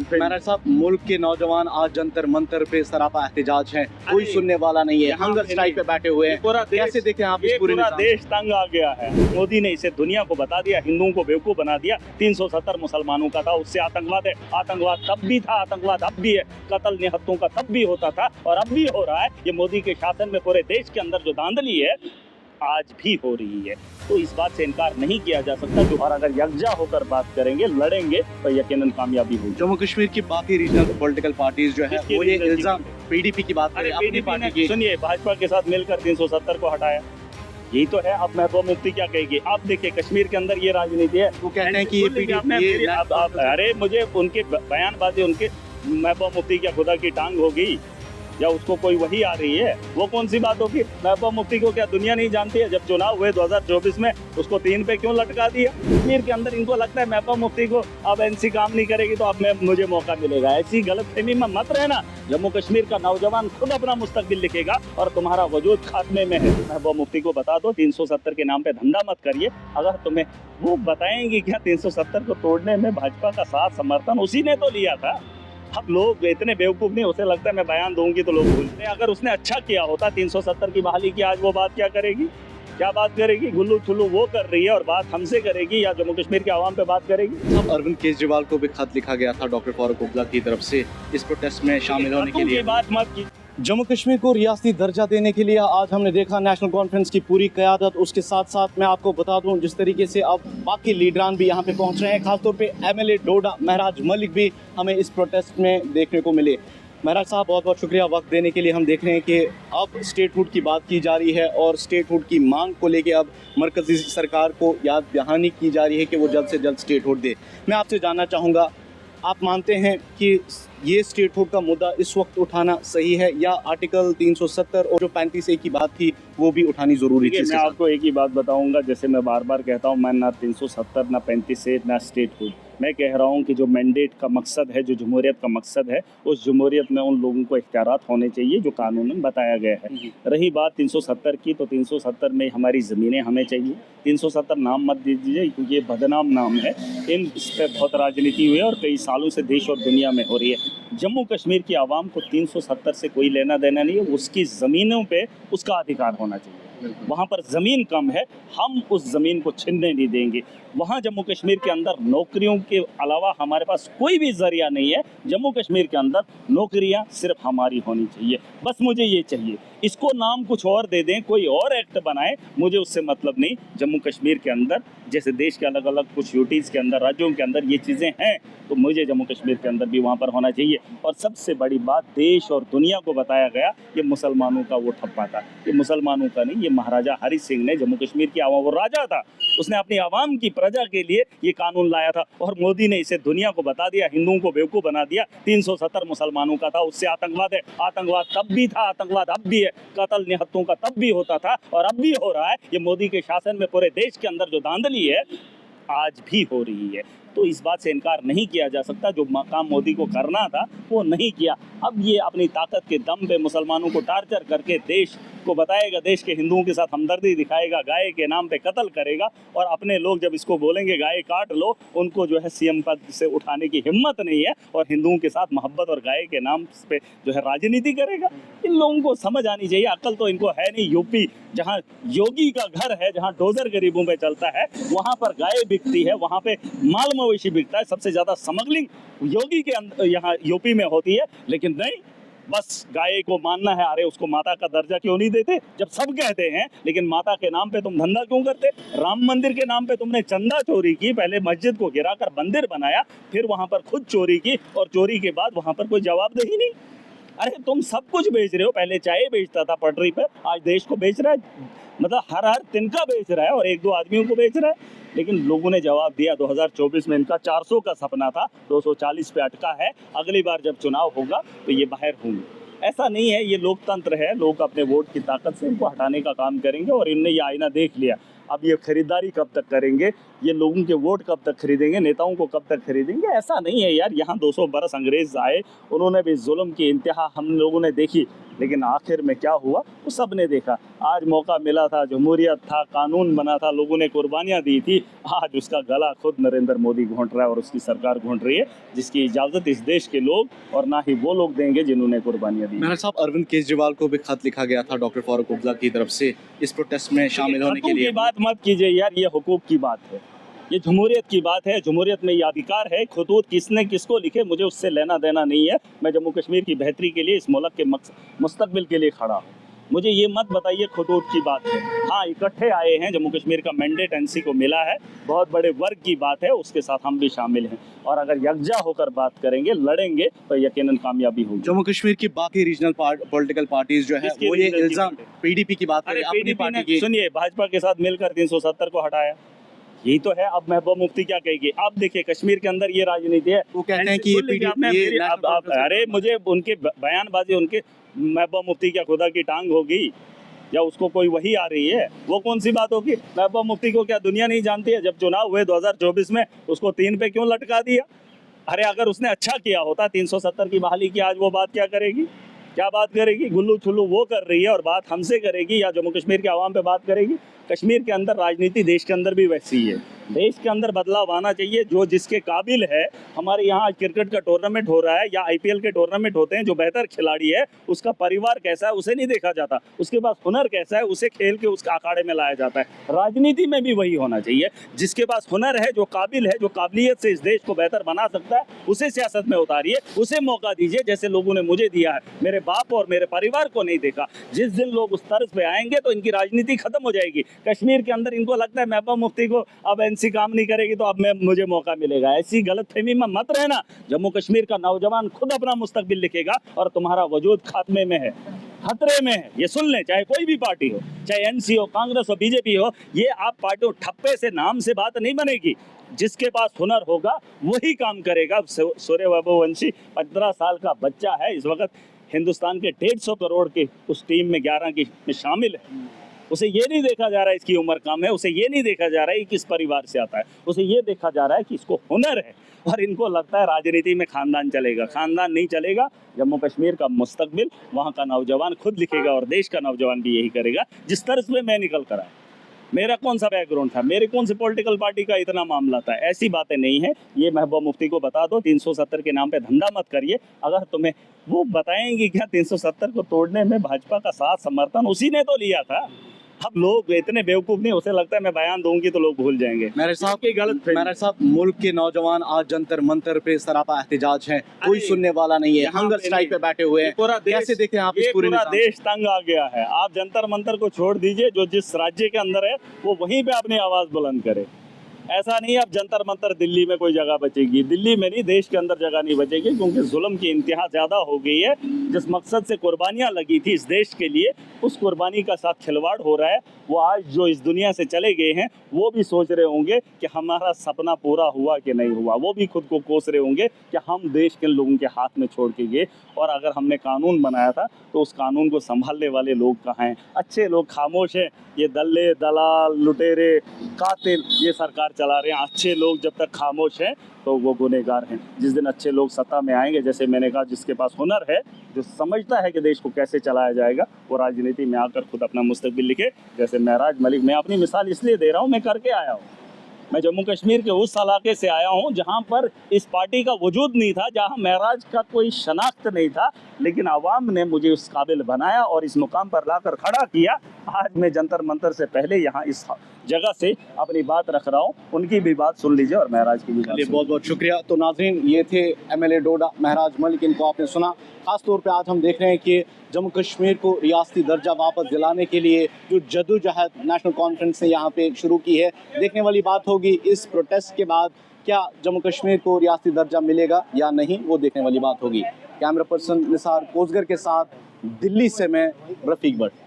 पे। महाराज साहब, मुल्क के नौजवान आज जंतर मंतर पे सरापा एहतजाज हैं, कोई सुनने वाला नहीं है, हंगर स्ट्राइक पे बैठे हुए हैं। कैसे देखें आप इस पूरे पूरा देश तंग आ गया है। मोदी ने इसे दुनिया को बता दिया, हिंदुओं को बेवकूफ बना दिया। 370 मुसलमानों का था, उससे आतंकवाद है। आतंकवाद तब भी था, आतंकवाद अब भी है। कत्ल निहत्तों का तब भी होता था और अब भी हो रहा है। ये मोदी के शासन में पूरे देश के अंदर जो धांधली है आज भी हो रही है, तो इस बात से इनकार नहीं किया जा सकता। जो और अगर यकजा होकर बात करेंगे, लड़ेंगे, तो यकीनन कामयाबी होगी। जम्मू कश्मीर की बाकी रीजनल पॉलिटिकल पार्टीज जो है वो ये इल्जाम पीडीपी की बात करें, अपनी पार्टी की। सुनिए, भाजपा के साथ मिलकर 370 को हटाया, यही तो है। अब महबूबा मुफ्ती क्या कहेगी? आप देखिए, कश्मीर के अंदर ये राजनीति है। वो कहते हैं कि ये पीडीपी, अरे मुझे उनके बयानबाजी, उनके महबूबा मुफ्ती क्या खुदा की टांग होगी या उसको कोई वही आ रही है? वो कौन सी बात होगी? महबूबा मुफ्ती को क्या दुनिया नहीं जानती है? जब चुनाव हुए 2024 में, उसको 3 पे क्यों लटका दिया? कश्मीर के अंदर इनको लगता है महबूबा मुफ्ती को अब एनसी काम नहीं करेगी तो अब मुझे मौका मिलेगा। ऐसी गलतफहमी में मत रहना। जम्मू कश्मीर का नौजवान खुद अपना मुस्तकबिल लिखेगा और तुम्हारा वजूद खात्मे में है। महबूबा मुफ्ती को बता दो, 370 के नाम पे धंधा मत करिए। अगर तुम्हें वो बताएंगे क्या 370 को तोड़ने में भाजपा का साथ समर्थन उसी ने तो लिया था। अब लोग इतने बेवकूफ नहीं, उसे लगता है मैं बयान दूंगी तो लोग भूलते हैं। अगर उसने अच्छा किया होता 370 की बहाली की, आज वो बात क्या करेगी? क्या बात करेगी? गुल्लू थुल्लू वो कर रही है और बात हमसे करेगी या जम्मू कश्मीर के आवाम पे बात करेगी? अब अरविंद केजरीवाल को भी खत लिखा गया था डॉक्टर फारूक अब्दुल्ला की तरफ से इस प्रोटेस्ट में शामिल होने के लिए। बात मत की। जम्मू कश्मीर को रियासती दर्जा देने के लिए आज हमने देखा नेशनल कॉन्फ्रेंस की पूरी क़यादत। उसके साथ साथ मैं आपको बता दूं, जिस तरीके से अब बाकी लीडरान भी यहाँ पे पहुँच रहे हैं, खासतौर पे एमएलए डोडा महराज मलिक भी हमें इस प्रोटेस्ट में देखने को मिले। महराज साहब, बहुत बहुत शुक्रिया वक्त देने के लिए। हम देख रहे हैं कि अब स्टेटहुड की बात की जा रही है और स्टेटहुड की मांग को लेके अब मरकज़ी सरकार को याद दहानी की जा रही है कि वो जल्द से जल्द स्टेटहुड दे। मैं आपसे जानना चाहूँगा, आप मानते हैं कि ये स्टेटहुड का मुद्दा इस वक्त उठाना सही है या आर्टिकल 370 और जो 35A की बात थी वो भी उठानी ज़रूरी थी? मैं आपको एक ही बात बताऊंगा, जैसे मैं बार बार कहता हूं, मैं ना 370 ना 35A ना स्टेटहुड। मैं कह रहा हूं कि जो मैंडेट का मकसद है, जो जमहूरियत का मकसद है, उस जमहूरियत में उन लोगों को इख्तियारात होने चाहिए जो कानूनन बताया गया है। रही बात 370 की, तो 370 में हमारी ज़मीनें हमें चाहिए। 370 नाम मत दीजिए क्योंकि ये बदनाम नाम है। इस पर बहुत राजनीति हुई है और कई सालों से देश और दुनिया में हो रही है। जम्मू कश्मीर की आवाम को 370 से कोई लेना देना नहीं है। उसकी ज़मीनों पे उसका अधिकार होना चाहिए। वहाँ पर ज़मीन कम है, हम उस ज़मीन को छीनने नहीं देंगे। वहाँ जम्मू कश्मीर के अंदर नौकरियों के अलावा हमारे पास कोई भी ज़रिया नहीं है। जम्मू कश्मीर के अंदर नौकरियाँ सिर्फ हमारी होनी चाहिए, बस मुझे ये चाहिए। इसको नाम कुछ और दे दें, कोई और एक्ट बनाए, मुझे उससे मतलब नहीं। जम्मू कश्मीर के अंदर, जैसे देश के अलग अलग कुछ यूटीज़ के अंदर, राज्यों के अंदर ये चीज़ें हैं, तो मुझे जम्मू कश्मीर के अंदर भी वहाँ पर होना चाहिए। और सबसे बड़ी बात, देश और दुनिया को बताया गया ये मुसलमानों का वो ठप्पा था। ये मुसलमानों का नहीं, ये महाराजा हरि सिंह ने जम्मू कश्मीर की आवाम, वो राजा था, उसने अपनी आवाम की प्रजा के लिए ये कानून लाया था और मोदी ने इसे दुनिया को बता दिया, हिंदुओं को बेवकूफ़ बना दिया। 370 मुसलमानों का था, उससे आतंकवाद है। आतंकवाद तब भी था, आतंकवाद अब भी है। कत्ल निहत्तों का तब भी होता था और अब भी हो रहा है। ये मोदी के शासन में पूरे देश के अंदर जो धांधली है आज भी हो रही है, तो इस बात से इनकार नहीं किया जा सकता। जो काम मोदी को करना था वो नहीं किया। अब ये अपनी ताकत के दम पे मुसलमानों को टार्चर करके देश को बताएगा, देश के हिंदुओं के साथ हमदर्दी दिखाएगा, गाय के नाम पे कत्ल करेगा। और अपने लोग जब इसको बोलेंगे गाय काट लो, उनको जो है सीएम पद से उठाने की हिम्मत नहीं है और हिंदुओं के साथ मोहब्बत और गाय के नाम पे जो है राजनीति करेगा। इन लोगों को समझ आनी चाहिए, अकल तो इनको है नहीं। यूपी जहाँ योगी का घर है, जहाँ डोजर गरीबों पे चलता है, वहाँ पर गाय बिकती है, वहाँ पे माल मवेशी बिकता है। सबसे ज़्यादा स्मगलिंग योगी के अंदर यहाँ यूपी में होती है। लेकिन नहीं, बस गाय को मानना है। अरे उसको माता का दर्जा क्यों नहीं देते जब सब कहते हैं? लेकिन माता के नाम पे तुम धंधा क्यों करते? राम मंदिर के नाम पे तुमने चंदा चोरी की, पहले मस्जिद को गिराकर मंदिर बनाया, फिर वहां पर खुद चोरी की और चोरी के बाद वहां पर कोई जवाबदेही नहीं। अरे तुम सब कुछ बेच रहे हो। पहले चाय बेचता था पटरी पर, आज देश को बेच रहा है। मतलब हर तिनका बेच रहा है और एक दो आदमियों को बेच रहा है। लेकिन लोगों ने जवाब दिया। 2024 में इनका 400 का सपना था, 240 पे अटका है। अगली बार जब चुनाव होगा तो ये बाहर होंगे। ऐसा नहीं है, ये लोकतंत्र है। लोग अपने वोट की ताकत से इनको हटाने का काम करेंगे और इनने ये आईना देख लिया। अब ये खरीदारी कब तक करेंगे? ये लोगों के वोट कब तक खरीदेंगे, नेताओं को कब तक खरीदेंगे। ऐसा नहीं है यार, यहाँ 200 बरस अंग्रेज आए, उन्होंने भी जुल्म की इंतहा हम लोगों ने देखी, लेकिन आखिर में क्या हुआ वो सब ने देखा। आज मौका मिला था, जमहूरियत था, कानून बना था, लोगों ने कुर्बानियाँ दी थी, आज उसका गला खुद नरेंद्र मोदी घोंट रहा है और उसकी सरकार घोंट रही है, जिसकी इजाज़त इस देश के लोग और ना ही वो लोग देंगे जिन्होंने कुर्बानियाँ दी। मेहराज साहब, अरविंद केजरीवाल को भी खत लिखा गया था डॉक्टर फारूक अब्दुल्ला की तरफ से इस प्रोटेस्ट में शामिल होने के लिए। की बात मत कीजिए यार, ये हुकूक की बात है, ये जमहूरियत की बात है। जमहूरियत में ये अधिकार है, खतूत किसने किसको लिखे मुझे उससे लेना देना नहीं है। मैं जम्मू कश्मीर की बेहतरी के लिए, इस मुल्क के मुस्तकबिल के लिए खड़ा हूँ। मुझे ये मत बताइए खतूत की बात है। हाँ, इकट्ठे आए हैं, जम्मू कश्मीर का मैंडेट एनसी को मिला है, बहुत बड़े वर्ग की बात है, उसके साथ हम भी शामिल हैं। और अगर यकजा होकर बात करेंगे, लड़ेंगे, तो यकीनन कामयाबी होगी। जम्मू कश्मीर की बाकी रीजनल पॉलिटिकल पार्टीज जो है वो ये इल्जाम पीडीपी की बात करें, अपनी पार्टी की, सुनिए, भाजपा के साथ मिलकर 370 को हटाया, यही तो है। अब महबूबा मुफ्ती क्या कहेगी? अब देखिए, कश्मीर के अंदर ये राजनीति है, वो कहते हैं कि अरे मुझे उनके बयानबाजी, उनके महबूबा मुफ्ती क्या खुदा की टांग होगी या उसको कोई वही आ रही है? वो कौन सी बात होगी? महबूबा मुफ्ती को क्या दुनिया नहीं जानती है? जब चुनाव हुए 2024 में, उसको 3 पे क्यों लटका दिया? अरे अगर उसने अच्छा किया होता, 370 की बहाली की, आज वो बात क्या करेगी? क्या बात करेगी? गुल्लू छुल्लू वो कर रही है और बात हमसे करेगी या जम्मू कश्मीर के आवाम पे बात करेगी? कश्मीर के अंदर राजनीति देश के अंदर भी वैसी है। देश के अंदर बदलाव आना चाहिए, जो जिसके काबिल है। हमारे यहाँ क्रिकेट का टूर्नामेंट हो रहा है या आईपीएल के टूर्नामेंट होते हैं, जो बेहतर खिलाड़ी है उसका परिवार कैसा है उसे नहीं देखा जाता, उसके पास हुनर कैसा है उसे खेल के उसका अखाड़े में लाया जाता है। राजनीति में भी वही होना चाहिए, जिसके पास हुनर है, जो काबिल है, जो काबिलियत से इस देश को बेहतर बना सकता है, उसे सियासत में उतारिए, उसे मौका दीजिए, जैसे लोगों ने मुझे दिया है। मेरे बाप और मेरे परिवार को नहीं देखा। जिस दिन लोग उस तर्ज पे आएंगे तो इनकी राजनीति खत्म हो जाएगी। कश्मीर के अंदर इनको लगता है महबूबा मुफ्ती को अब एनसी काम नहीं करेगी तो अब मुझे मौका मिलेगा। ऐसी गलतफहमी में मत रहना। जम्मू कश्मीर का नौजवान खुद अपना मुस्तकबिल लिखेगा और तुम्हारा वजूद खात्मे में है, खतरे में है। ये सुन लें, चाहे कोई भी पार्टी हो, चाहे एनसी हो, कांग्रेस हो, बीजेपी हो, ये आप पार्टियों ठप्पे से नाम से बात नहीं बनेगी। जिसके पास हुनर होगा वही काम करेगा। सूर्य वैभववंशी 15 साल का बच्चा है, इस वक्त हिंदुस्तान के 150 करोड़ के उस टीम में 11 की में शामिल है। उसे ये नहीं देखा जा रहा है इसकी उम्र कम है, उसे ये नहीं देखा जा रहा है कि किस परिवार से आता है, उसे ये देखा जा रहा है कि इसको हुनर है। और इनको लगता है राजनीति में खानदान चलेगा। खानदान नहीं चलेगा। जम्मू कश्मीर का मुस्तकबिल वहाँ का नौजवान खुद लिखेगा और देश का नौजवान भी यही करेगा। जिस तरह से मैं निकल कर आया, मेरा कौन सा बैकग्राउंड था, मेरे कौन से पॉलिटिकल पार्टी का इतना मामला था, ऐसी बातें नहीं है। ये महबूबा मुफ्ती को बता दो, 370 के नाम पे धंधा मत करिए। अगर तुम्हें वो बताएंगे क्या 370 को तोड़ने में भाजपा का साथ समर्थन उसी ने तो लिया था। अब लोग इतने बेवकूफ नहीं, उसे लगता है मैं बयान दूंगी तो लोग भूल जाएंगे। मेरे साहब की गलत। मेरे साहब, मुल्क के नौजवान आज जंतर मंतर पे सरापा एहतजाज हैं, कोई सुनने वाला नहीं है, हंगर स्ट्राइक पे बैठे हुए हैं। कैसे देखें आप इस पूरे निज़ाम? देश तंग आ गया है। आप जंतर मंतर को छोड़ दीजिए, जो जिस राज्य के अंदर है वो वहीं पे अपनी आवाज बुलंद करे। ऐसा नहीं अब जंतर मंतर दिल्ली में कोई जगह बचेगी, दिल्ली में नहीं, देश के अंदर जगह नहीं बचेगी, क्योंकि जुल्म की इंतहा ज़्यादा हो गई है। जिस मकसद से कुर्बानियाँ लगी थी इस देश के लिए, उस कुर्बानी का साथ खिलवाड़ हो रहा है। वो आज जो इस दुनिया से चले गए हैं वो भी सोच रहे होंगे कि हमारा सपना पूरा हुआ कि नहीं हुआ। वो भी खुद को कोस रहे होंगे कि हम देश के लोगों के हाथ में छोड़ के गए, और अगर हमने कानून बनाया था तो उस कानून को संभालने वाले लोग कहाँ हैं? अच्छे लोग खामोश हैं। ये दल्ले दलाल लुटेरे कातिल ये सरकार चला रहे हैं। अच्छे लोग जब तक खामोश हैं तो वो गुनहगार हैं। जिस दिन अच्छे लोग सत्ता में आएंगे, जैसे मैंने कहा, जिसके पास हुनर है, जो समझता है कि देश को कैसे चलाया जाएगा, वो राजनीति में आकर खुद अपना मुस्तकबिल लिखे। जैसे महराज मलिक, मैं अपनी मिसाल इसलिए दे रहा हूँ, मैं करके आया हूँ। मैं जम्मू कश्मीर के उस इलाके से आया हूँ जहाँ पर इस पार्टी का वजूद नहीं था, जहाँ महराज का कोई शनाख्त नहीं था, लेकिन आवाम ने मुझे उस काबिल बनाया और इस मुकाम पर लाकर खड़ा किया। आज मैं जंतर मंतर से पहले यहाँ इस जगह से अपनी बात रख रहा हूँ। उनकी भी बात सुन लीजिए और महराज की भी बात। बहुत बहुत शुक्रिया। तो नाज़रीन, ये थे एमएलए डोडा महराज मलिक, इनको आपने सुना। ख़ास तौर पे आज हम देख रहे हैं कि जम्मू कश्मीर को रियासती दर्जा वापस दिलाने के लिए जो जदोजहद नेशनल कॉन्फ्रेंस ने यहाँ पे शुरू की है, देखने वाली बात होगी इस प्रोटेस्ट के बाद क्या जम्मू कश्मीर को रियासती दर्जा मिलेगा या नहीं, वो देखने वाली बात होगी। कैमरा पर्सन निसार कोसगर के साथ दिल्ली से मैं रफ़ीक भट्ट।